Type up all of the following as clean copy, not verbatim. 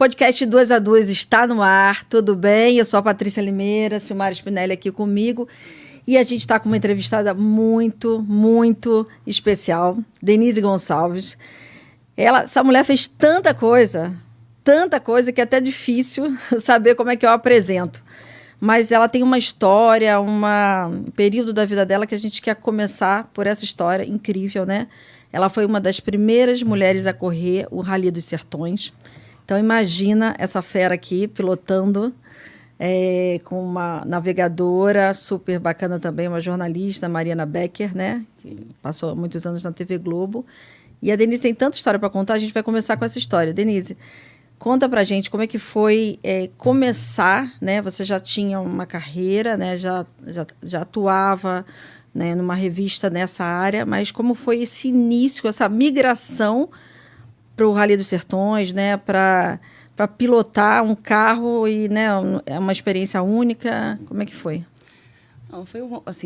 podcast 2 a 2 está no ar, tudo bem? Eu sou a Patrícia Limeira, Silmara Spinelli aqui comigo. E a gente está com uma entrevistada muito especial, Denise Gonçalves. Essa mulher fez tanta coisa que é até difícil saber como é que eu apresento. Mas ela tem uma história, um período da vida dela que a gente quer começar por essa história incrível, né? Ela foi uma das primeiras mulheres a correr o Rally dos Sertões. Então, imagina essa fera aqui pilotando com uma navegadora super bacana também, uma jornalista, Mariana Becker, né? Que passou muitos anos na TV Globo. E a Denise tem tanta história para contar, a gente vai começar com essa história. Denise, conta pra gente como é que foi começar, né? Você já tinha uma carreira, né? Já atuava, né, numa revista nessa área, mas como foi esse início, essa migração para o Rally dos Sertões, né? Para pilotar um carro e, né, é uma experiência única. Como é que foi? Não, foi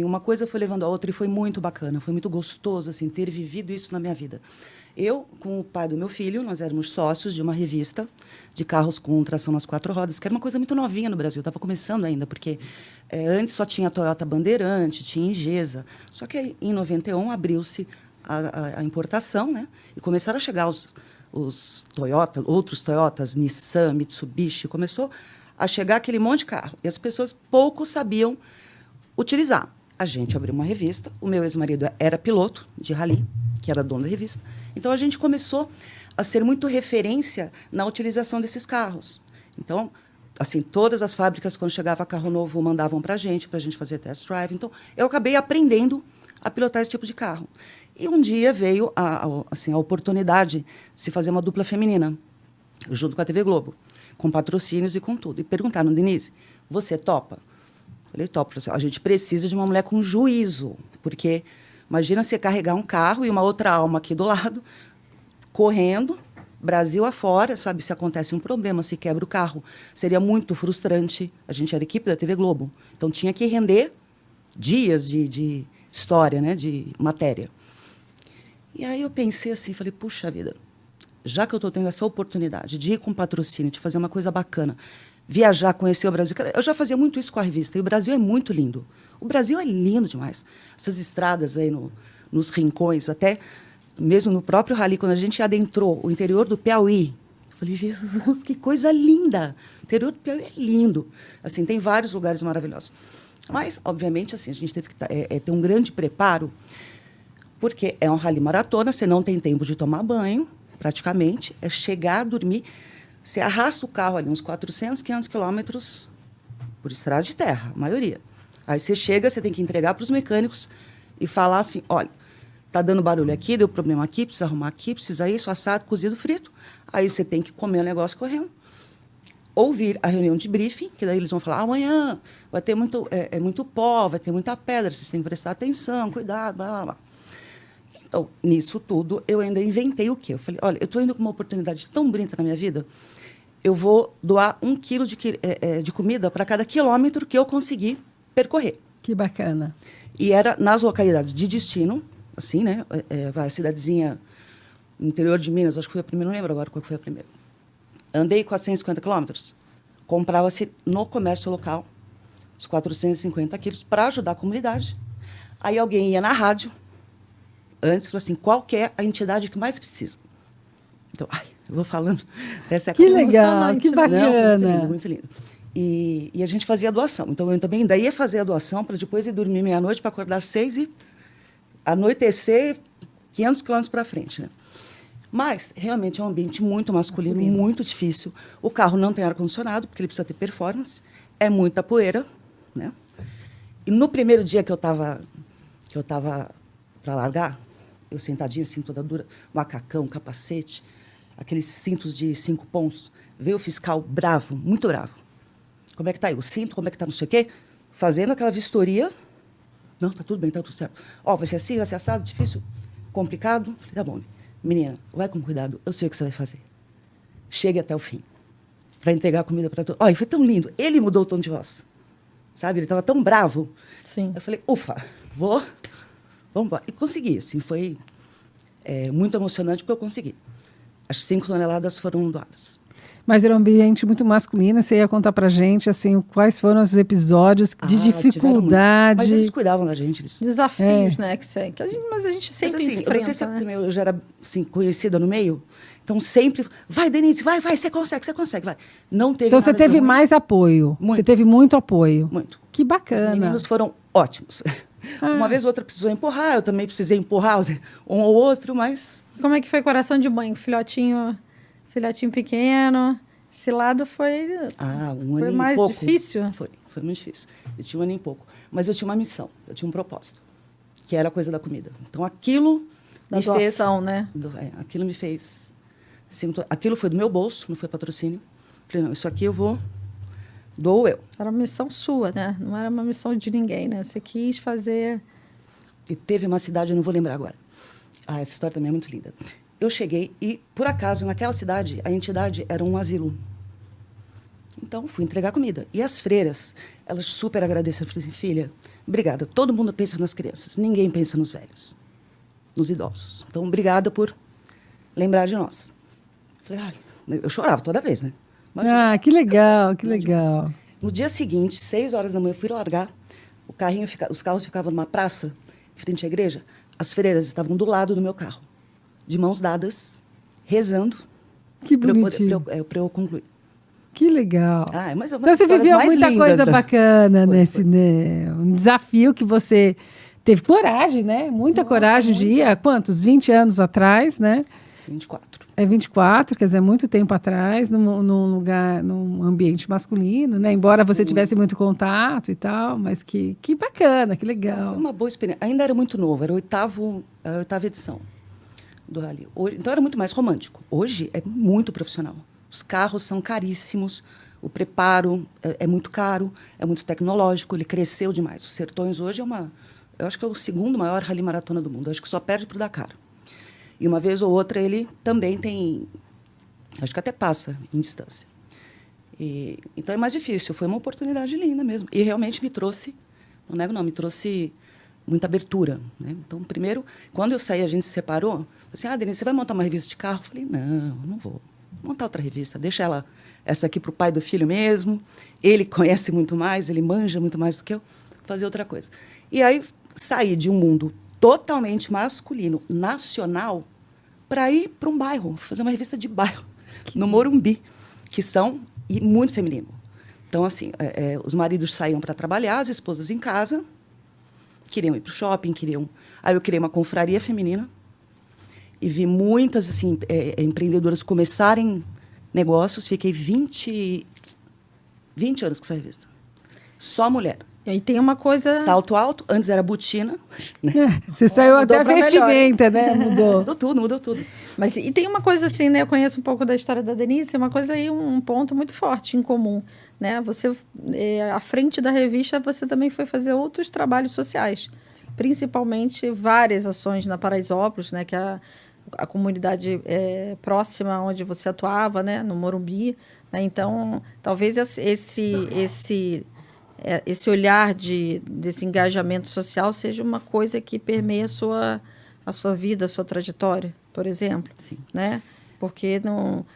uma coisa foi levando a outra e foi muito bacana, foi muito gostoso assim ter vivido isso na minha vida. Eu, com o pai do meu filho, nós éramos sócios de uma revista de carros com tração nas 4 rodas, que era uma coisa muito novinha no Brasil, estava começando ainda, porque antes só tinha a Toyota Bandeirante, tinha Ingesa. Só que em 91 abriu-se a importação, né? E começaram a chegar os Toyota, outros Toyotas, Nissan, Mitsubishi, começou a chegar aquele monte de carro. E as pessoas pouco sabiam utilizar. A gente abriu uma revista, o meu ex-marido era piloto de rally, que era dono da revista. Então, a gente começou a ser muito referência na utilização desses carros. Então, assim, todas as fábricas, quando chegava carro novo, mandavam para a gente fazer test drive. Então, eu acabei aprendendo a pilotar esse tipo de carro. E um dia veio a oportunidade de se fazer uma dupla feminina, junto com a TV Globo, com patrocínios e com tudo. E perguntaram, Denise, você topa? Eu falei, topo. A gente precisa de uma mulher com juízo, porque imagina você carregar um carro e uma outra alma aqui do lado, correndo, Brasil afora, sabe? Se acontece um problema, se quebra o carro, seria muito frustrante. A gente era equipe da TV Globo, então tinha que render dias de história, né? De matéria. E aí eu pensei assim, falei, puxa vida, já que eu estou tendo essa oportunidade de ir com patrocínio, de fazer uma coisa bacana, viajar, conhecer o Brasil. Eu já fazia muito isso com a revista, e o Brasil é muito lindo. O Brasil é lindo demais. Essas estradas aí nos rincões, até mesmo no próprio rally, quando a gente adentrou o interior do Piauí, eu falei, Jesus, que coisa linda! O interior do Piauí é lindo. Assim, tem vários lugares maravilhosos. Mas, obviamente, assim, a gente teve que ter um grande preparo, porque é um rally maratona, você não tem tempo de tomar banho, praticamente, é chegar, dormir. Você arrasta o carro ali uns 400, 500 quilômetros por estrada de terra, a maioria. Aí você chega, você tem que entregar para os mecânicos e falar assim, olha, tá dando barulho aqui, deu problema aqui, precisa arrumar aqui, precisa isso, assado, cozido, frito. Aí você tem que comer o negócio correndo. Ouvir a reunião de briefing, que daí eles vão falar, amanhã vai ter muito pó, vai ter muita pedra, vocês têm que prestar atenção, cuidado, blá, blá, blá. Então, nisso tudo, eu ainda inventei o quê? Eu falei, olha, eu estou indo com uma oportunidade tão bonita na minha vida, eu vou doar 1 quilo de comida para cada quilômetro que eu conseguir percorrer. Que bacana. E era nas localidades de destino, assim, né? A cidadezinha no interior de Minas, acho que foi a primeira, não lembro agora qual foi a primeira. Andei 450 quilômetros, comprava-se no comércio local os 450 quilos para ajudar a comunidade. Aí alguém ia na rádio, antes, falou assim, qual que é a entidade que mais precisa? Então, eu vou falando dessa que legal, que bacana. Não, foi muito lindo. E a gente fazia a doação. Então, eu também ainda ia fazer a doação para depois ir dormir meia-noite, para acordar às 6 e anoitecer 500 quilômetros para frente, né? Mas, realmente, é um ambiente muito masculino, muito difícil. O carro não tem ar-condicionado, porque ele precisa ter performance. É muita poeira, né? E no primeiro dia que eu estava para largar, eu sentadinha assim, toda dura, macacão, capacete, aqueles cintos de 5 pontos. Veio o fiscal bravo, muito bravo. Como é que tá aí o cinto? Como é que tá não sei o quê? Fazendo aquela vistoria. Não, tá tudo bem, tá tudo certo. Ó, vai ser assim, vai ser assado, difícil, complicado. Falei, tá bom, menina, vai com cuidado, eu sei o que você vai fazer. Chegue até o fim, para entregar a comida para todos. Ó, e foi tão lindo. Ele mudou o tom de voz, sabe? Ele estava tão bravo. Sim. Eu falei, ufa, vamos embora. E consegui, assim, foi muito emocionante porque eu consegui. As 5 toneladas foram doadas. Mas era um ambiente muito masculino. Você ia contar pra gente, assim, quais foram os episódios de dificuldade. Mas eles cuidavam da gente. Desafios, né? Mas a gente sempre assim, enfrenta, eu não sei se né? eu já era assim, conhecida no meio. Então, sempre, vai, Denise, vai, você consegue, vai. Não teve Então, você nada de teve ruim. mais apoio. Muito. Você teve muito apoio. Muito. Que Os bacana. meninos foram ótimos. Uma vez ou outra precisou empurrar, eu também precisei empurrar um ou outro, mas... Como é que foi coração de mãe? Filhotinho pequeno. Esse lado foi... um foi ano e mais pouco. difícil? Foi muito difícil. Eu tinha um ano e pouco. Mas eu tinha uma missão, eu tinha um propósito, que era a coisa da comida. Então, aquilo Da me doação, fez... né? Aquilo me fez... Assim, aquilo foi do meu bolso, não foi patrocínio. Falei, não, isso aqui eu vou... Dou eu. Era uma missão sua, né? Não era uma missão de ninguém, né? Você quis fazer... E teve uma cidade, eu não vou lembrar agora. Essa história também é muito linda. Eu cheguei e, por acaso, naquela cidade, a entidade era um asilo. Então, fui entregar comida. E as freiras, elas super agradeceram. Eu falei assim, filha, obrigada. Todo mundo pensa nas crianças, ninguém pensa nos velhos, nos idosos. Então, obrigada por lembrar de nós. Falei, eu chorava toda vez, né? Imagina. Que legal, que legal. No dia seguinte, 6 horas da manhã, eu fui largar. Os carros ficavam numa praça, em frente à igreja. As freiras estavam do lado do meu carro, de mãos dadas, rezando. Que bonitinho. Para eu concluir. Que legal. Mas então você viveu muita coisa bacana nesse, né? Um desafio que você teve coragem, né? Muita coragem de ir há quantos? 20 anos atrás, né? 24. É 24, quer dizer, muito tempo atrás, num lugar, num ambiente masculino, né? Embora você tivesse muito contato e tal, mas que bacana, que legal. Foi uma boa experiência. Ainda era muito novo, era a oitava edição do Rally. Então era muito mais romântico. Hoje é muito profissional. Os carros são caríssimos, o preparo é muito caro, é muito tecnológico, ele cresceu demais. Os Sertões hoje eu acho que é o segundo maior rally maratona do mundo, eu acho que só perde para o Dakar. E uma vez ou outra ele também tem, acho que até passa em distância. Então é mais difícil, foi uma oportunidade linda mesmo. E realmente me trouxe, não nego não, me trouxe muita abertura, né? Então, primeiro, quando eu saí, a gente se separou. Assim, Denise, você vai montar uma revista de carro? Eu falei, não vou. Vou montar outra revista, deixa essa aqui para o pai do filho mesmo. Ele conhece muito mais, ele manja muito mais do que eu. Fazer outra coisa. E aí, saí de um mundo totalmente masculino, nacional, para ir para um bairro, fazer uma revista de bairro, no Morumbi, que são e muito feminino. Então, assim, os maridos saíam para trabalhar, as esposas em casa, queriam ir para o shopping, Aí eu criei uma confraria feminina e vi muitas, assim, empreendedoras começarem negócios. Fiquei 20 anos com essa revista. Só mulher. E tem uma coisa... Salto alto, antes era botina. Né? Você saiu até a vestimenta, né? Mudou tudo. Mas e tem uma coisa assim, né? Eu conheço um pouco da história da Denise, uma coisa aí, um ponto muito forte em comum, né? Você, à frente da revista, você também foi fazer outros trabalhos sociais. Sim. Principalmente várias ações na Paraisópolis, né? Que é a comunidade próxima onde você atuava, né? No Morumbi. Né? Então, talvez esse olhar desse engajamento social seja uma coisa que permeia a sua vida, a sua trajetória, por exemplo. Sim. Né? Porque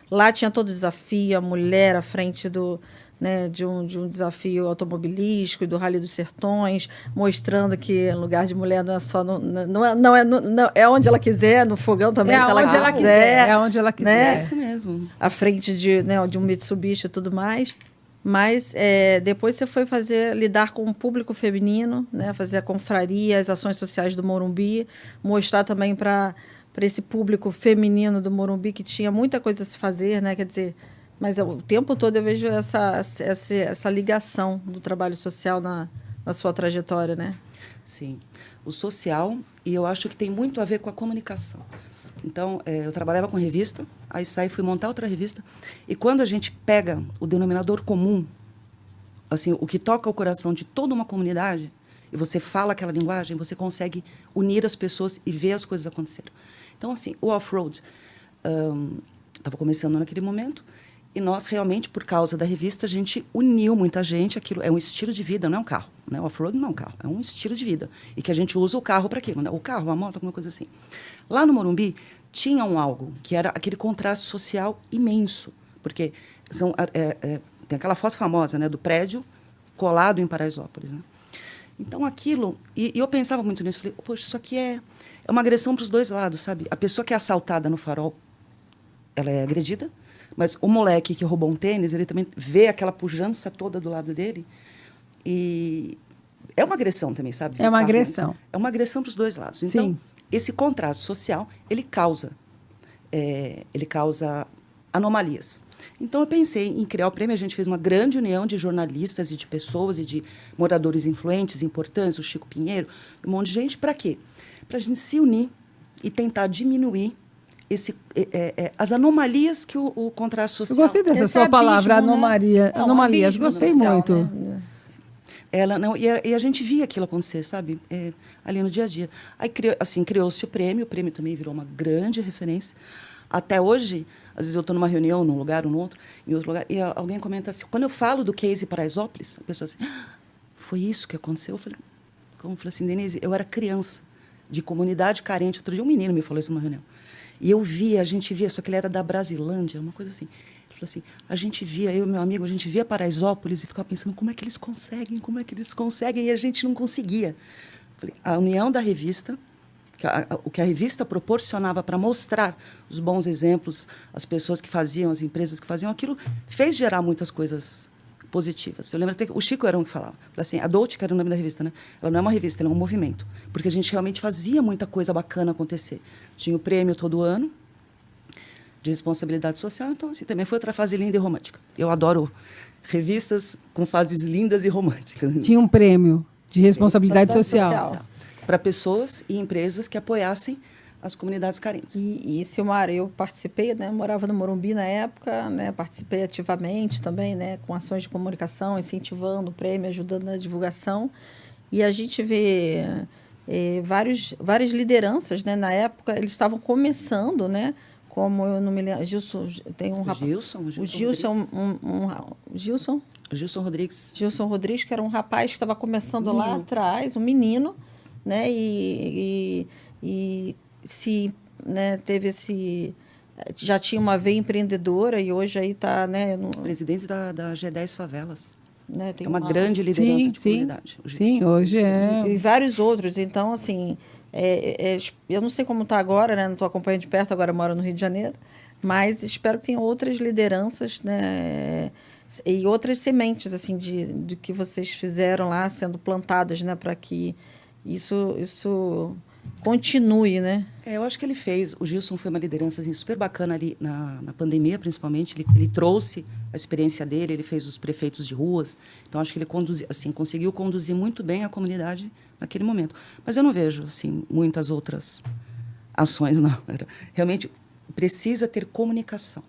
lá tinha todo o desafio, a mulher à frente de um desafio automobilístico, do Rally dos Sertões, mostrando que lugar de mulher não é só... é onde ela quiser, no fogão também, se ela quiser. É onde ela quiser. Né? É isso mesmo. À frente de um Mitsubishi e tudo mais. Mas depois você foi lidar com o público feminino, né? Fazer a confraria, as ações sociais do Morumbi, mostrar também para esse público feminino do Morumbi que tinha muita coisa a se fazer, né? Quer dizer, mas o tempo todo eu vejo essa ligação do trabalho social na sua trajetória, né? Sim, o social, e eu acho que tem muito a ver com a comunicação. Então, eu trabalhava com revista, aí saí, fui montar outra revista, e quando a gente pega o denominador comum, assim, o que toca o coração de toda uma comunidade, e você fala aquela linguagem, você consegue unir as pessoas e ver as coisas acontecerem. Então, assim, o off-road estava começando naquele momento, e nós realmente, por causa da revista, a gente uniu muita gente. Aquilo é um estilo de vida, não é um carro. Né? O off-road não é um carro, é um estilo de vida. E que a gente usa o carro para aquilo. Né? O carro, a moto, alguma coisa assim. Lá no Morumbi, tinha algo que era aquele contraste social imenso. Porque tem aquela foto famosa, né, do prédio colado em Paraisópolis, né? Então, aquilo... E eu pensava muito nisso. Falei, poxa, isso aqui é uma agressão para os dois lados, sabe? A pessoa que é assaltada no farol, ela é agredida, mas o moleque que roubou um tênis, ele também vê aquela pujança toda do lado dele. E é uma agressão também, sabe? É uma agressão. É uma agressão para os dois lados. Então, Sim. esse contraste social, ele causa anomalias. Então, eu pensei em criar o prêmio. A gente fez uma grande união de jornalistas e de pessoas e de moradores influentes, importantes, o Chico Pinheiro, um monte de gente. Para quê? Para a gente se unir e tentar diminuir as anomalias que o contraste social... Eu gostei dessa sua palavra, né? anomalias. Gostei social, muito. Né? E a gente via aquilo acontecer, sabe? Ali no dia a dia. Aí criou-se o prêmio também virou uma grande referência. Até hoje, às vezes eu estou numa reunião, num lugar ou em outro lugar, e alguém comenta assim, quando eu falo do case Paraisópolis, a pessoa assim, foi isso que aconteceu? Eu falei assim, Denise, eu era criança, de comunidade carente. Outro dia um menino me falou isso numa reunião. E a gente via, só que ele era da Brasilândia, uma coisa assim. Ele falou assim, a gente via, eu e meu amigo, a gente via Paraisópolis e ficava pensando, como é que eles conseguem? E a gente não conseguia. Falei, a união da revista, o que a revista proporcionava para mostrar os bons exemplos, as pessoas que faziam, as empresas que faziam aquilo, fez gerar muitas coisas positivas. Eu lembro até que o Chico era um que falava. Assim, a Dolce, que era o nome da revista, né? Ela não é uma revista, ela é um movimento. Porque a gente realmente fazia muita coisa bacana acontecer. Tinha o prêmio todo ano de responsabilidade social, então assim, também foi outra fase linda e romântica. Eu adoro revistas com fases lindas e românticas. Tinha um prêmio de responsabilidade social. Para pessoas e empresas que apoiassem as comunidades carentes. E Silmar, eu participei, né, morava no Morumbi na época, né, participei ativamente também, né, com ações de comunicação, incentivando o prêmio, ajudando na divulgação. E a gente vê várias lideranças, né, na época, eles estavam começando, né, como eu não me lembro, Gilson, tem um rapaz... Gilson Rodrigues. Gilson Rodrigues, que era um rapaz que estava começando lá atrás, um menino, né, teve já tinha uma veia empreendedora e hoje aí está, né, presidente da G10 Favelas, né, tem uma grande liderança de comunidade. Sim, hoje é. E vários outros. Então, assim, eu não sei como está agora, né, não estou acompanhando de perto, agora eu moro no Rio de Janeiro, mas espero que tenha outras lideranças, né, e outras sementes, assim, de que vocês fizeram lá sendo plantadas, né, para que isso continue, né? Eu acho que o Gilson foi uma liderança assim, super bacana ali na pandemia, principalmente. Ele trouxe a experiência dele, ele fez os prefeitos de ruas. Então, acho que ele conseguiu conduzir muito bem a comunidade naquele momento. Mas eu não vejo assim, muitas outras ações, não. Realmente, precisa ter comunicação.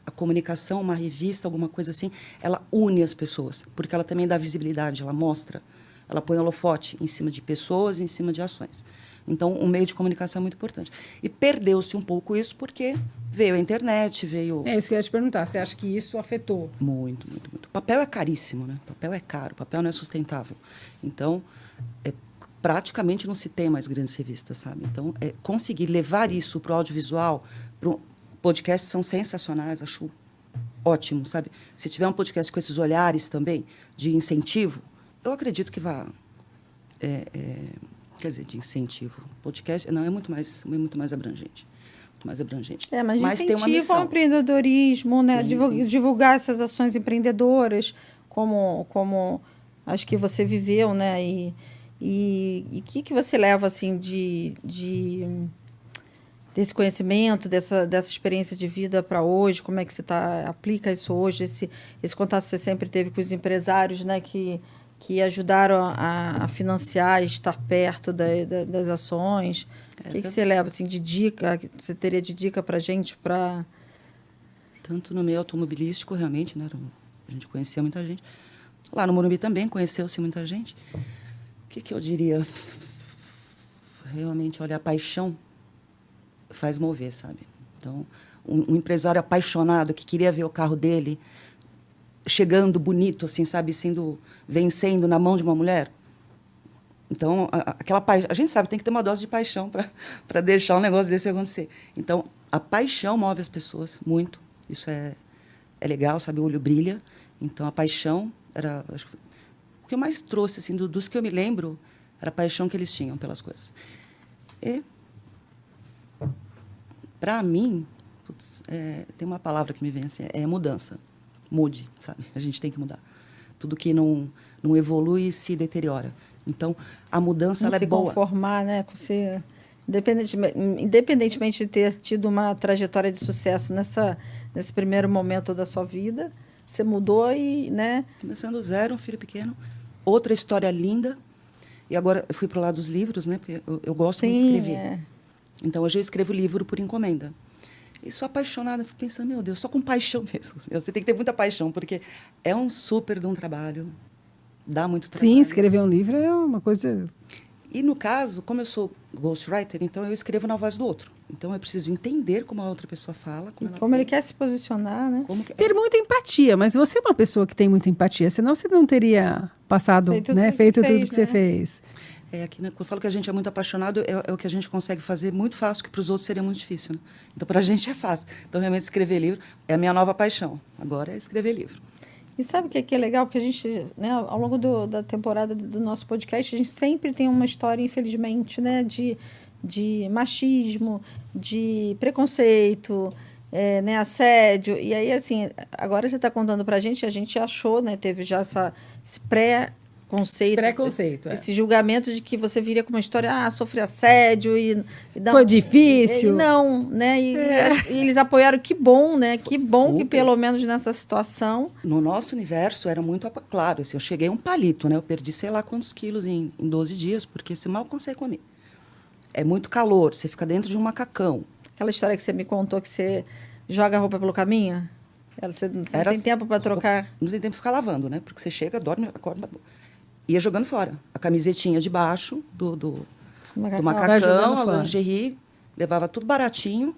A comunicação, uma revista, alguma coisa assim, ela une as pessoas, porque ela também dá visibilidade, ela mostra, ela põe holofote em cima de pessoas, em cima de ações. Então, o meio de comunicação é muito importante. E perdeu-se um pouco isso porque veio a internet, veio... É isso que eu ia te perguntar. Você acha que isso afetou? Muito, muito, muito. O papel é caríssimo, né? O papel é caro, o papel não é sustentável. Então, praticamente não se tem mais grandes revistas, sabe? Então, conseguir levar isso para o audiovisual... Podcasts são sensacionais, acho ótimo, sabe? Se tiver um podcast com esses olhares também de incentivo, eu acredito que vá... quer dizer, de incentivo. Podcast não é muito mais abrangente. Muito mais abrangente. Mas incentivo ao empreendedorismo, né? Sim. Divulgar essas ações empreendedoras, como acho que você viveu, né? E que você leva, assim, desse conhecimento, dessa experiência de vida para hoje? Como é que você aplica isso hoje? Esse contato que você sempre teve com os empresários, né? Que ajudaram a financiar e estar perto das ações. O que você leva, assim, de dica? Você teria de dica para a gente? Tanto no meio automobilístico, realmente, né? A gente conhecia muita gente. Lá no Morumbi também conheceu-se muita gente. O que eu diria? Realmente, olha, a paixão faz mover, sabe? Então, um empresário apaixonado que queria ver o carro dele chegando bonito, assim, sabe? Vencendo na mão de uma mulher. Então, a gente sabe, tem que ter uma dose de paixão para deixar um negócio desse acontecer. Então, a paixão move as pessoas muito. Isso é é legal, sabe? O olho brilha. Então, a paixão era... Acho que o que eu mais trouxe, assim, dos que eu me lembro, era a paixão que eles tinham pelas coisas. E, para mim, putz, tem uma palavra que me vem assim, é mudança. Mude, sabe? A gente tem que mudar. Tudo que não evolui se deteriora. Então, a mudança ela é boa. Não se conformar, né? Com você, independentemente de ter tido uma trajetória de sucesso nesse primeiro momento da sua vida, você mudou e, né? Começando do zero, um filho pequeno. Outra história linda. E agora eu fui para o lado dos livros, né? Porque eu gosto muito de escrever. Então, hoje eu escrevo livro por encomenda. E sou apaixonada, fico pensando, meu Deus, só com paixão mesmo. Você tem que ter muita paixão, porque é um super de um trabalho. Dá muito trabalho. Sim, escrever um livro é uma coisa... E, no caso, como eu sou ghostwriter, então eu escrevo na voz do outro. Então, eu preciso entender como a outra pessoa fala. Como ele quer se posicionar, né? Ter muita empatia, mas você é uma pessoa que tem muita empatia, senão você não teria passado, feito tudo que você fez. Aqui, né, quando eu falo que a gente é muito apaixonado, é o que a gente consegue fazer muito fácil, que para os outros seria muito difícil. Né? Então, para a gente é fácil. Então, realmente, escrever livro é a minha nova paixão. Agora é escrever livro. E sabe o que é legal? Porque a gente, né, ao longo da temporada do nosso podcast, a gente sempre tem uma história, infelizmente, né, de machismo, de preconceito, né, assédio. E aí, assim, agora você está contando para a gente achou, né, teve já esse preconceito, esse julgamento de que você viria com uma história, sofri assédio foi difícil. E não, né? E eles apoiaram, que bom, né? Que bom que pelo menos nessa situação. No nosso universo era muito claro, assim, eu cheguei a um palito, né? Eu perdi sei lá quantos quilos em 12 dias, porque você mal consegue comer. É muito calor, você fica dentro de um macacão. Aquela história que você me contou que você joga a roupa pelo caminho? Você não tem tempo para trocar? Não tem tempo de ficar lavando, né? Porque você chega, dorme, acorda... Ia jogando fora. A camisetinha de baixo do macacão, a lingerie, levava tudo baratinho.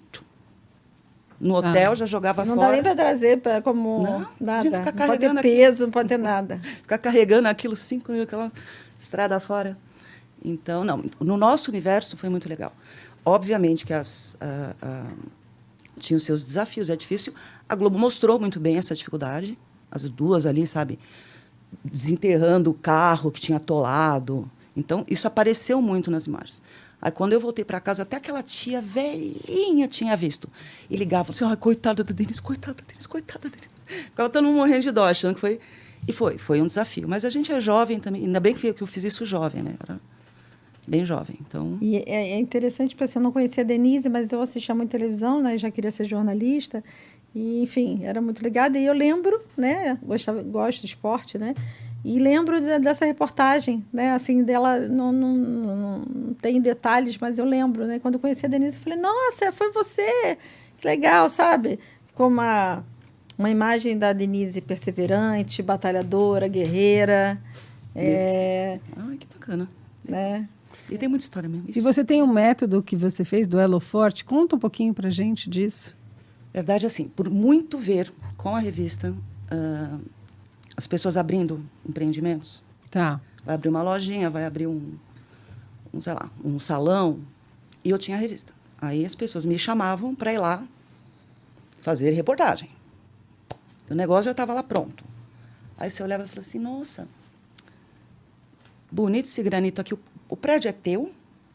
No hotel, já jogava fora. Não dá nem para trazer como nada. Não pode ter peso, não pode ter nada. Ficar carregando aquilo 5 mil quilômetros, estrada fora. Então, não. No nosso universo foi muito legal. Obviamente que tinha os seus desafios, é difícil. A Globo mostrou muito bem essa dificuldade. As duas ali, sabe? Desenterrando o carro que tinha atolado. Então, isso apareceu muito nas imagens. Aí, quando eu voltei para casa, até aquela tia velhinha tinha visto. E ligava, assim, coitada da Denise, coitada da Denise, coitada da Denise. Ficava todo mundo morrendo de dó, achando que foi... E foi um desafio. Mas a gente é jovem também. Ainda bem que eu fiz isso jovem, né? Era bem jovem, então... E é interessante, porque eu não conhecia a Denise, mas eu assistia muito televisão, né? Já queria ser jornalista. E, enfim, era muito ligada. E eu lembro, né? Gosto de esporte, né? E lembro dessa reportagem, né? Assim, dela, não tem detalhes, mas eu lembro, né? Quando eu conheci a Denise, eu falei, nossa, foi você! Que legal, sabe? Ficou uma imagem da Denise perseverante, batalhadora, guerreira. Ai, que bacana. Né? E tem muita história mesmo. E você tem um método que você fez do Elo Forte? Conta um pouquinho pra gente disso. Verdade, assim, por muito ver com a revista as pessoas abrindo empreendimentos. Tá. Vai abrir uma lojinha, vai abrir sei lá, um salão. E eu tinha a revista. Aí as pessoas me chamavam para ir lá fazer reportagem. O negócio já estava lá pronto. Aí você olhava e falava assim, nossa, bonito esse granito aqui. O prédio é teu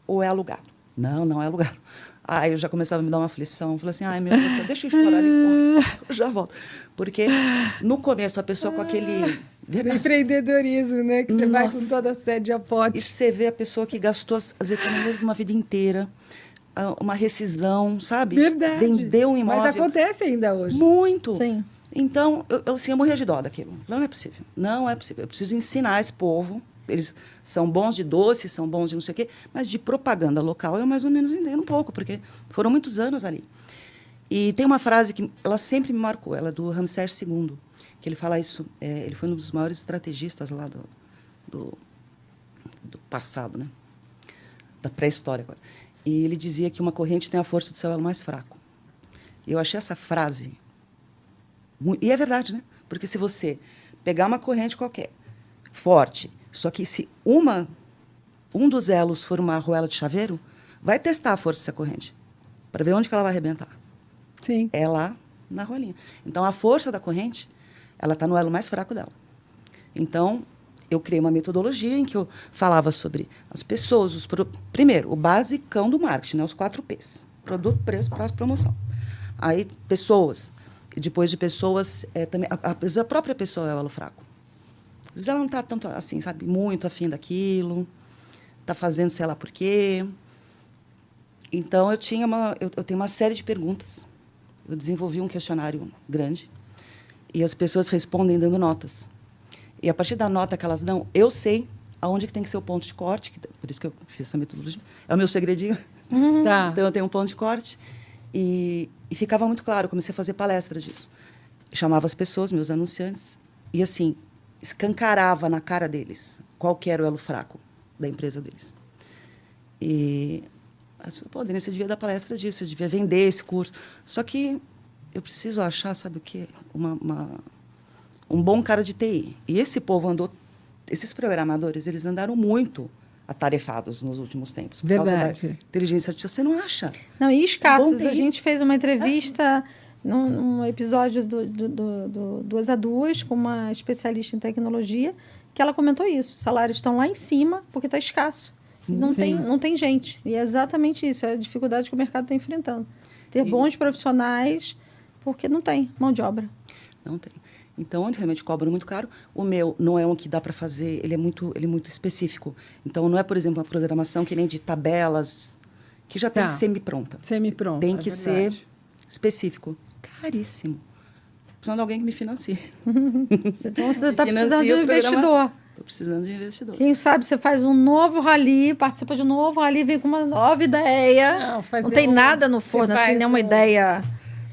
ou é alugado? Não é alugado. Aí eu já começava a me dar uma aflição. Falei assim, ai, meu Deus, deixa eu chorar ali fora. Eu já volto. Porque no começo a pessoa com aquele... empreendedorismo, né? Que você vai com toda a sede a pote. E você vê a pessoa que gastou as economias de uma vida inteira, uma rescisão, sabe? Verdade. Vendeu um imóvel. Mas acontece ainda hoje. Muito. Sim. Então, eu morria de dó daquilo. Não é possível. Não é possível. Eu preciso ensinar esse povo. Eles são bons de doce, são bons de não sei o quê, mas de propaganda local eu mais ou menos entendo um pouco, porque foram muitos anos ali. E tem uma frase que ela sempre me marcou, ela é do Ramsés II, que ele fala isso, ele foi um dos maiores estrategistas lá do passado, né? Da pré-história. E ele dizia que uma corrente tem a força do seu elo mais fraco. E eu achei essa frase... E é verdade, né? Porque se você pegar uma corrente qualquer, forte... Só que se um dos elos for uma arruela de chaveiro, vai testar a força dessa corrente, para ver onde que ela vai arrebentar. Sim. É lá na argolinha. Então, a força da corrente, ela está no elo mais fraco dela. Então, eu criei uma metodologia em que eu falava sobre as pessoas, primeiro, o basicão do marketing, né, os 4 P's. Produto, preço, prazo, promoção. Aí, pessoas. E depois de pessoas, também, a própria pessoa é o elo fraco. Às vezes ela não está tanto assim, sabe, muito afim daquilo, está fazendo sei lá por quê. Então, eu tenho uma série de perguntas. Eu desenvolvi um questionário grande e as pessoas respondem dando notas. E a partir da nota que elas dão, eu sei aonde que tem que ser o ponto de corte, por isso que eu fiz essa metodologia. É o meu segredinho. Tá. Então, eu tenho um ponto de corte. E ficava muito claro, eu comecei a fazer palestra disso. Chamava as pessoas, meus anunciantes, e assim, escancarava na cara deles qual que era o elo fraco da empresa deles. E as pessoas, pô, Denise, você devia dar palestra disso, você devia vender esse curso. Só que eu preciso achar, sabe o quê? Um bom cara de TI. E esse povo andou, esses programadores, eles andaram muito atarefados nos últimos tempos. Por causa da inteligência artificial. Você não acha? Não, e escassos. A gente fez uma entrevista num episódio do 2 a 2 com uma especialista em tecnologia, que ela comentou isso. Os salários estão lá em cima porque está escasso. Não tem gente. E é exatamente isso. É a dificuldade que o mercado está enfrentando. Ter bons profissionais, porque não tem mão de obra. Não tem. Então, onde realmente cobram muito caro, o meu não é um que dá para fazer, ele é muito específico. Então, não é, por exemplo, uma programação que nem de tabelas, que já tem semi-pronta. Semi-pronta, tem que ser específico. Caríssimo. Precisando de alguém que me financie. Então, você está precisando de um investidor. Estou precisando de um investidor. Quem sabe você faz um novo rally, participa de um novo rally, vem com uma nova ideia. Não tem nada no forno, assim, nenhuma ideia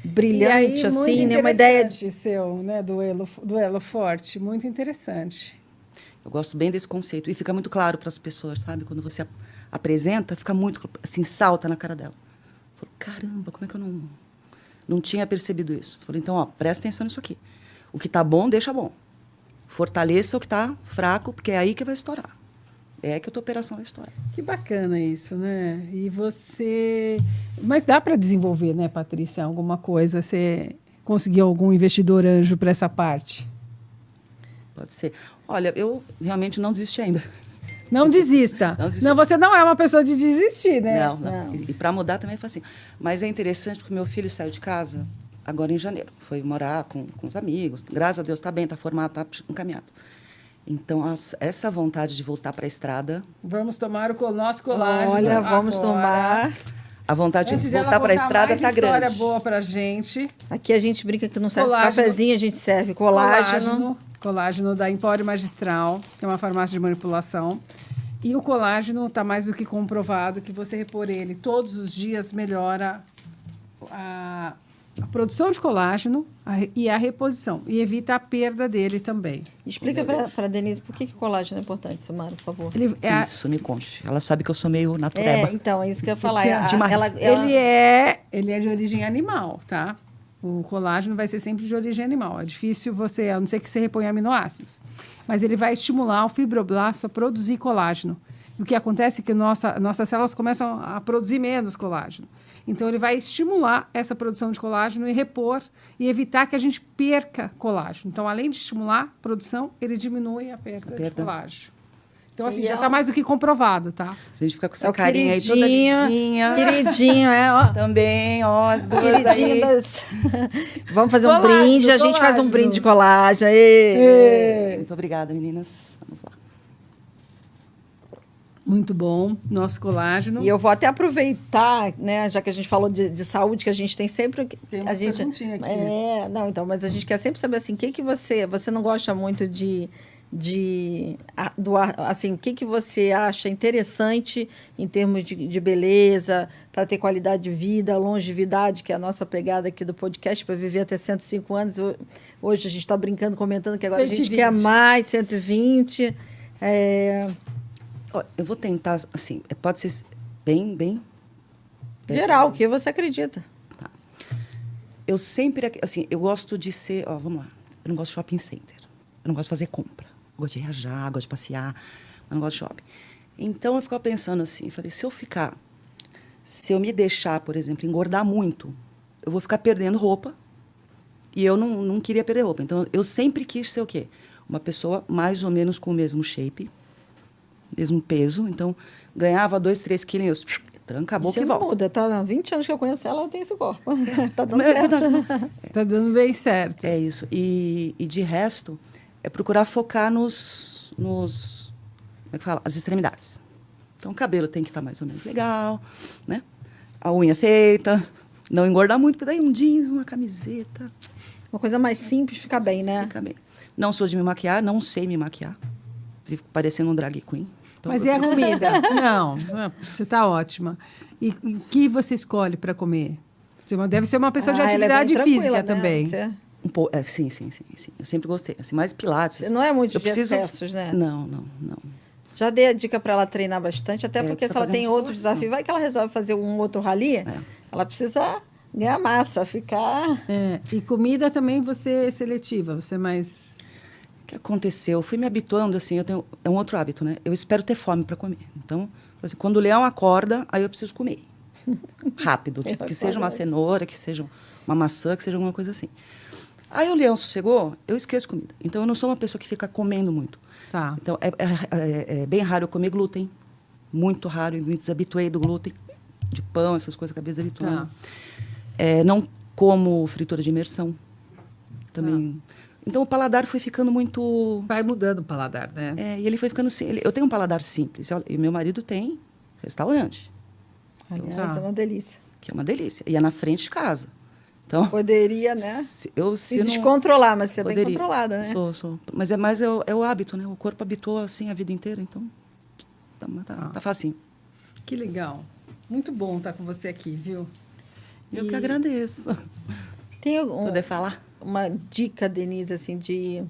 brilhante, aí, assim, nenhuma ideia seu, né, do elo forte, muito interessante. Eu gosto bem desse conceito e fica muito claro para as pessoas, sabe? Quando você apresenta, fica muito assim, salta na cara dela. Eu falo, caramba, como é que eu não tinha percebido isso? Eu falei, então, ó, presta atenção nisso aqui. O que está bom, deixa bom. Fortaleça o que está fraco, porque é aí que vai estourar. É que a tua operação vai estourar. Que bacana isso, né? E você... Mas dá para desenvolver, né, Patrícia, alguma coisa? Você conseguiu algum investidor anjo para essa parte? Pode ser. Olha, eu realmente não desisti ainda. Não desista. Não, você não é uma pessoa de desistir, né? Não. E para mudar também foi assim. Mas é interessante porque meu filho saiu de casa agora em janeiro. Foi morar com os amigos. Graças a Deus está bem, está formado, está encaminhado. Então, essa vontade de voltar para a estrada... Vamos tomar o nosso colágeno. Olha, vamos tomar. A vontade de voltar para a estrada está grande. História boa para a gente. Aqui a gente brinca que não serve cafezinho, a gente serve colágeno. Colágeno da Empório Magistral, que é uma farmácia de manipulação. E o colágeno está mais do que comprovado que você repor ele todos os dias melhora a produção de colágeno e a reposição. E evita a perda dele também. Explica para a Denise por que colágeno é importante, Silmara, por favor. Isso, me conte. Ela sabe que eu sou meio natureba. Então, é isso que eu ia falar. Ele é de origem animal, tá? O colágeno vai ser sempre de origem animal. É difícil você, a não ser que você reponha aminoácidos. Mas ele vai estimular o fibroblasto a produzir colágeno. E o que acontece é que nossas células começam a produzir menos colágeno. Então, ele vai estimular essa produção de colágeno e repor e evitar que a gente perca colágeno. Então, além de estimular a produção, ele diminui a perda de colágeno. Então, assim, já está mais do que comprovado, tá? A gente fica com essa carinha aí toda lisinha. Queridinho, ó. Também, ó, as duas aí. Vamos fazer um brinde, a gente faz um brinde de colágeno. Muito obrigada, meninas. Vamos lá. Muito bom, nosso colágeno. E eu vou até aproveitar, né, já que a gente falou de saúde, que a gente tem sempre... Tem uma perguntinha aqui. Mas a gente quer sempre saber, assim, o que você não gosta muito assim, o que você acha interessante em termos de beleza, para ter qualidade de vida, longevidade, que é a nossa pegada aqui do podcast, para viver até 105 anos. Hoje a gente está brincando, comentando que agora 120. A gente quer mais, 120. Eu vou tentar, assim, pode ser bem... Geral, o que você acredita? Tá. Eu sempre, assim, eu gosto de ser... vamos lá. Eu não gosto de shopping center. Eu não gosto de fazer compra. Eu gosto de viajar, gosto de passear, mas não gosto de shopping. Então, eu ficava pensando assim, falei, se eu me deixar, por exemplo, engordar muito, eu vou ficar perdendo roupa E eu não queria perder roupa. Então, eu sempre quis ser o quê? Uma pessoa mais ou menos com o mesmo shape, mesmo peso. Então, ganhava 2, 3 quilos, tranca a boca Você e não volta. muda, tá? Há 20 anos que eu conheço ela, ela tem esse corpo. Tá dando É certo. verdade. Tá dando bem certo. É isso. E de resto, é procurar focar nos como é que fala? As extremidades. Então, o cabelo tem que estar mais ou menos legal, né? A unha feita, não engordar muito, porque daí um jeans, uma camiseta. Uma coisa mais simples fica bem, né? Fica bem. Não sou de me maquiar, não sei me maquiar. Vivo parecendo um drag queen. Então, Mas e a comida? Não, você tá ótima. E o que você escolhe para comer? Deve ser uma pessoa de ela é bem atividade tranquila, física né? também. Você um pouco, sim. Eu sempre gostei. Assim, mais pilates. não é muito Eu de preciso- excessos, né? Não. Já dei a dica para ela treinar bastante, até porque precisa se ela fazer tem outros musculação. desafios, vai que ela resolve fazer um outro rali, ela precisa ganhar massa, ficar... É, e comida também você é seletiva, você é mais... O que aconteceu? Eu fui me habituando, assim, é um outro hábito, né? Eu espero ter fome para comer. Então, assim, quando o leão acorda, aí eu preciso comer. Rápido. Tipo, que seja uma cenoura, que seja uma maçã, que seja alguma coisa assim. Aí o leão sossegou, eu esqueço comida. Então, eu não sou uma pessoa que fica comendo muito. Tá. Então, é bem raro eu comer glúten. Muito raro. Eu me desabituei do glúten. De pão, essas coisas, acabei desabituando. Tá. Não como fritura de imersão. Também... Então, o paladar foi ficando muito... Vai mudando o paladar, né? e ele foi ficando... Eu tenho um paladar simples. E meu marido tem restaurante, Aliás, Tá. é uma delícia. que é uma delícia. E é na frente de casa. Então... Poderia, né? Se Se não- descontrolar, mas você é bem poderia. controlada, né? Sou. Mas é mais é o hábito, né? O corpo habituou assim a vida inteira, então... Tá facinho. Que legal. Muito bom estar com você aqui, viu? Eu que agradeço. Tem Poder falar? uma dica, Denise, assim, de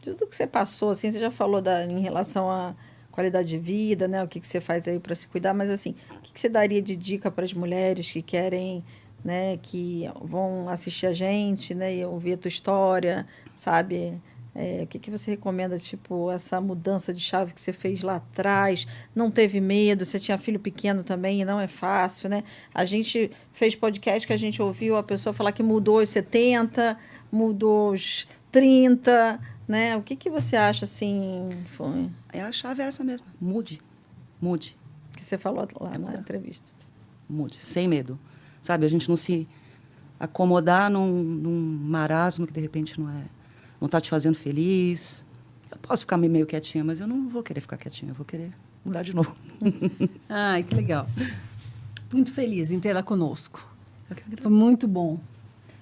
tudo que você passou, assim, você já falou em relação à qualidade de vida, né? O que você faz aí para se cuidar, mas assim, o que você daria de dica para as mulheres que querem, né, que vão assistir a gente, né, e ouvir a tua história, sabe? O que você recomenda, tipo, essa mudança de chave que você fez lá atrás? Não teve medo? Você tinha filho pequeno também e não é fácil, né? A gente fez podcast que a gente ouviu a pessoa falar que mudou aos 70, mudou aos 30, né? O que você acha, assim, foi, A chave é essa mesmo. Mude. que você falou lá na entrevista? Mude, sem medo. Sabe, a gente não se acomodar num marasmo que, de repente, não está te fazendo feliz. Eu posso ficar meio quietinha, mas eu não vou querer ficar quietinha. Eu vou querer mudar de novo. Ai, que legal. Muito feliz em tê-la conosco. Eu que agradeço. Foi muito bom.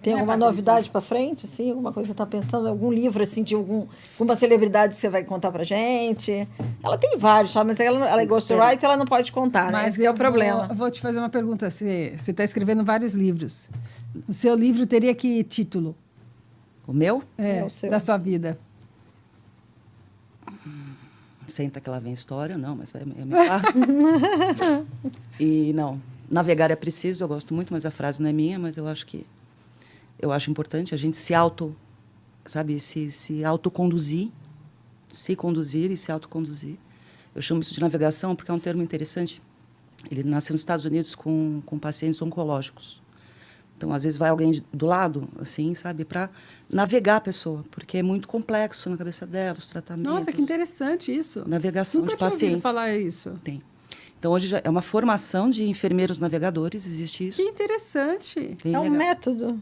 Tem Né, alguma Patrícia? novidade para frente, assim? Alguma coisa que você está pensando? Algum livro, assim, de alguma celebridade que você vai contar pra gente? Ela tem vários, sabe? Mas ela é ghostwriter, ela não pode contar, né? Esse que é o problema. Vou te fazer uma pergunta. Você está escrevendo vários livros. O seu livro teria que título? O meu? É o seu. Da sua vida. Senta que lá vem história, não, mas é meu carro. E não, navegar é preciso, eu gosto muito, mas a frase não é minha, mas eu acho importante a gente se autoconduzir, se conduzir e se autoconduzir. Eu chamo isso de navegação porque é um termo interessante. Ele nasceu nos Estados Unidos com pacientes oncológicos. Então, às vezes, vai alguém do lado, assim, sabe, para navegar a pessoa, porque é muito complexo na cabeça dela, os tratamentos. Nossa, que interessante isso. Navegação Nunca de tinha ouvido pacientes. falar isso. Tem. Então, hoje já é uma formação de enfermeiros navegadores, existe isso. Que interessante. Bem É um legal. método.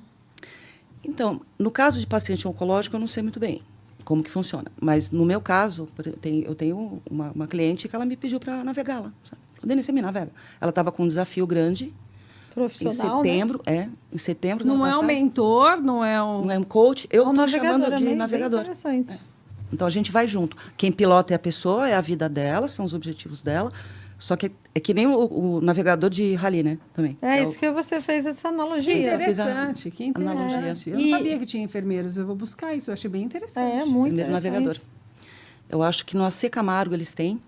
Então, no caso de paciente oncológico, eu não sei muito bem como que funciona. Mas, no meu caso, eu tenho uma cliente que ela me pediu para navegá-la. Sabe? Denise, você me navega. Ela estava com um desafio grande em Profissional, setembro. Em setembro do Não ano é um passado. mentor, não é um... Não é um coach. Eu Um estou navegador, chamando de bem navegador. interessante. Então, a gente vai junto. Quem pilota é a pessoa, é a vida dela, são os objetivos dela. Só que é que nem o navegador de rally, né? Também. É isso que você fez essa Que analogia. Fiz a interessante, que interessante. analogia. Eu não E- sabia que tinha enfermeiros, eu vou buscar isso, eu achei bem interessante. É, muito Primeiro interessante. navegador. Eu acho que no AC Camargo eles têm.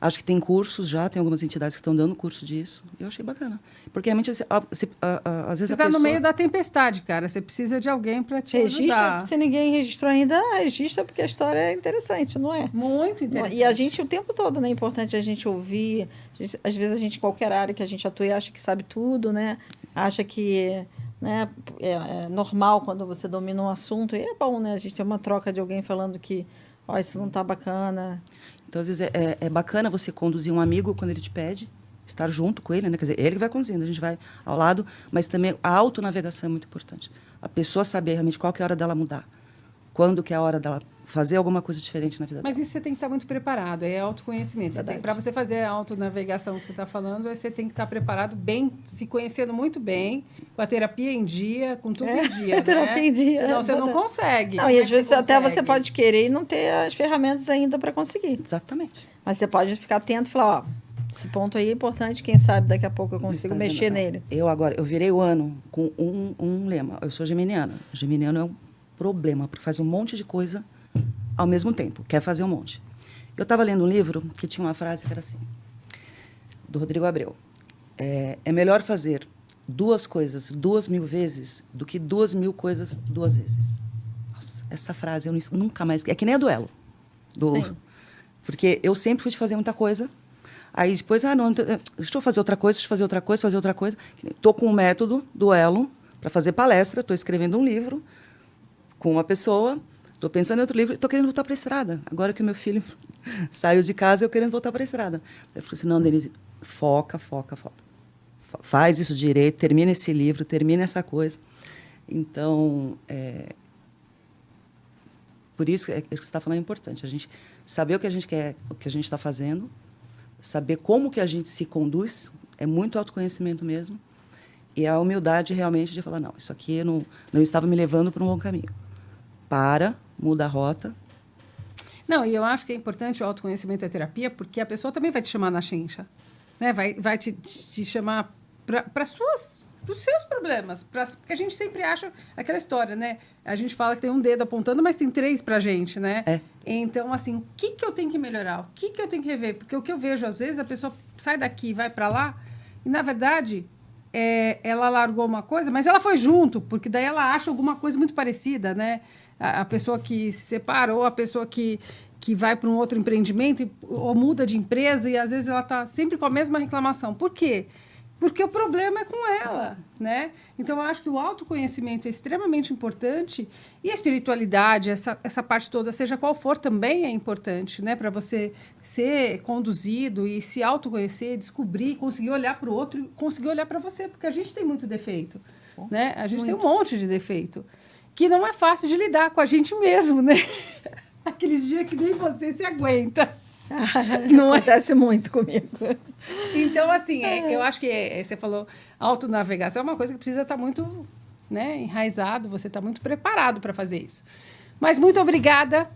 Acho que tem cursos já, tem algumas entidades que estão dando curso disso. Eu achei bacana. Porque realmente, às vezes Você a está pessoa... no meio da tempestade, cara. Você precisa de alguém para te Registra, ajudar. se ninguém registrou ainda, registra porque a história é interessante, não é? Muito interessante. E a gente o tempo todo, né? É importante a gente ouvir. Às vezes a gente, em qualquer área que a gente atua, acha que sabe tudo, né? Acha que, né? é normal quando você domina um assunto. E é bom, né? A gente tem uma troca de alguém falando que, ó, isso não tá bacana. Então, às vezes, é bacana você conduzir um amigo quando ele te pede, estar junto com ele, né? Quer dizer, ele que vai conduzindo, a gente vai ao lado, mas também a autonavegação é muito importante. A pessoa saber realmente qual que é a hora dela mudar, quando que é a hora dela fazer alguma coisa diferente na vida Mas dela. isso você tem que estar muito preparado, é autoconhecimento. Para você fazer a autonavegação que você está falando, você tem que estar preparado bem, se conhecendo muito bem, com a terapia em dia, com tudo em dia. Terapia em dia. Senão você não consegue. Não, Como e é às que vezes até consegue? você pode querer e não ter as ferramentas ainda para conseguir. Exatamente. Mas você pode ficar atento e falar, ó, esse ponto aí é importante, quem sabe daqui a pouco eu consigo Está mexer vendo? nele. Eu virei o ano com um lema. Eu sou geminiana. Geminiano é um problema, porque faz um monte de coisa ao mesmo tempo. Quer fazer um monte. Eu estava lendo um livro que tinha uma frase que era assim, do Rodrigo Abreu. É melhor fazer 2 coisas 2.000 vezes do que 2.000 coisas 2 vezes. Nossa, essa frase eu nunca mais... É que nem a duelo. Sim. Porque eu sempre fui de fazer muita coisa. Aí depois, não, deixa eu fazer outra coisa, fazer outra coisa. Estou com o método duelo para fazer palestra, estou escrevendo um livro com uma pessoa, estou pensando em outro livro, estou querendo voltar para a estrada. Agora que o meu filho saiu de casa, eu querendo voltar para a estrada. Eu falei assim, não, Denise, foca. Faz isso direito, termina esse livro, termina essa coisa. Então, por isso que você está falando é importante. A gente saber o que a gente quer, o que a gente está fazendo, saber como que a gente se conduz, é muito autoconhecimento mesmo. E a humildade realmente de falar, não, isso aqui não estava me levando para um bom caminho. Muda a rota. Não, e eu acho que é importante o autoconhecimento e a terapia, porque a pessoa também vai te chamar na chincha. Né? Vai te chamar para os seus problemas. Porque a gente sempre acha aquela história, né? A gente fala que tem um dedo apontando, mas tem 3 para a gente, né? Então, assim, o que eu tenho que melhorar? O que eu tenho que rever? Porque o que eu vejo, às vezes, a pessoa sai daqui e vai para lá, e, na verdade, ela largou uma coisa, mas ela foi junto, porque daí ela acha alguma coisa muito parecida, né? A pessoa que se separa ou a pessoa que vai para um outro empreendimento ou muda de empresa e, às vezes, ela está sempre com a mesma reclamação. Por quê? Porque o problema é com ela, né? Então, eu acho que o autoconhecimento é extremamente importante e a espiritualidade, essa parte toda, seja qual for, também é importante, né? Para você ser conduzido e se autoconhecer, descobrir, conseguir olhar para o outro e conseguir olhar para você, porque a gente tem muito defeito, né? A gente tem um monte de defeito, que não é fácil de lidar com a gente mesmo, né? Aqueles dias que nem você se aguenta. Não acontece muito comigo. Então, assim, eu acho que você falou, autonavegação é uma coisa que precisa estar muito, né, enraizado, você está muito preparado para fazer isso. Mas muito obrigada.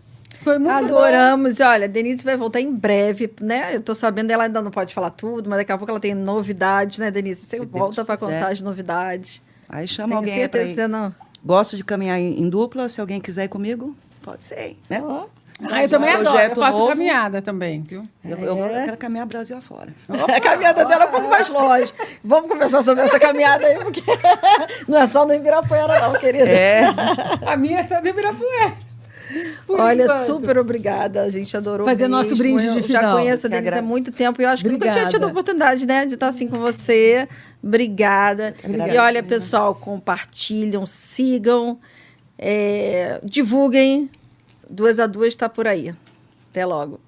Foi muito Adoramos. E olha, a Denise vai voltar em breve, né? Eu tô sabendo, ela ainda não pode falar tudo, mas daqui a pouco ela tem novidades, né, Denise? Você volta para contar as novidades. Aí chama Tenho alguém certeza para que você não... Gosto de caminhar em dupla, se alguém quiser ir comigo, pode ser, né? Oh. Eu também adoro, eu Projeto faço novo. caminhada também, viu? Eu quero caminhar Brasil afora. A caminhada dela é um pouco mais longe. Vamos conversar sobre essa caminhada aí, porque não é só no Ibirapuera, não, querida. A minha é só de Ibirapuera. Olha, super obrigada. A gente adorou fazer mesmo. nosso brinde de Eu final. já conheço a Denise há muito tempo e eu acho que nunca tinha tido a oportunidade, né, de estar assim com você. Obrigada. E olha, pessoal, compartilham, sigam, divulguem. 2 a 2 está por aí. Até logo.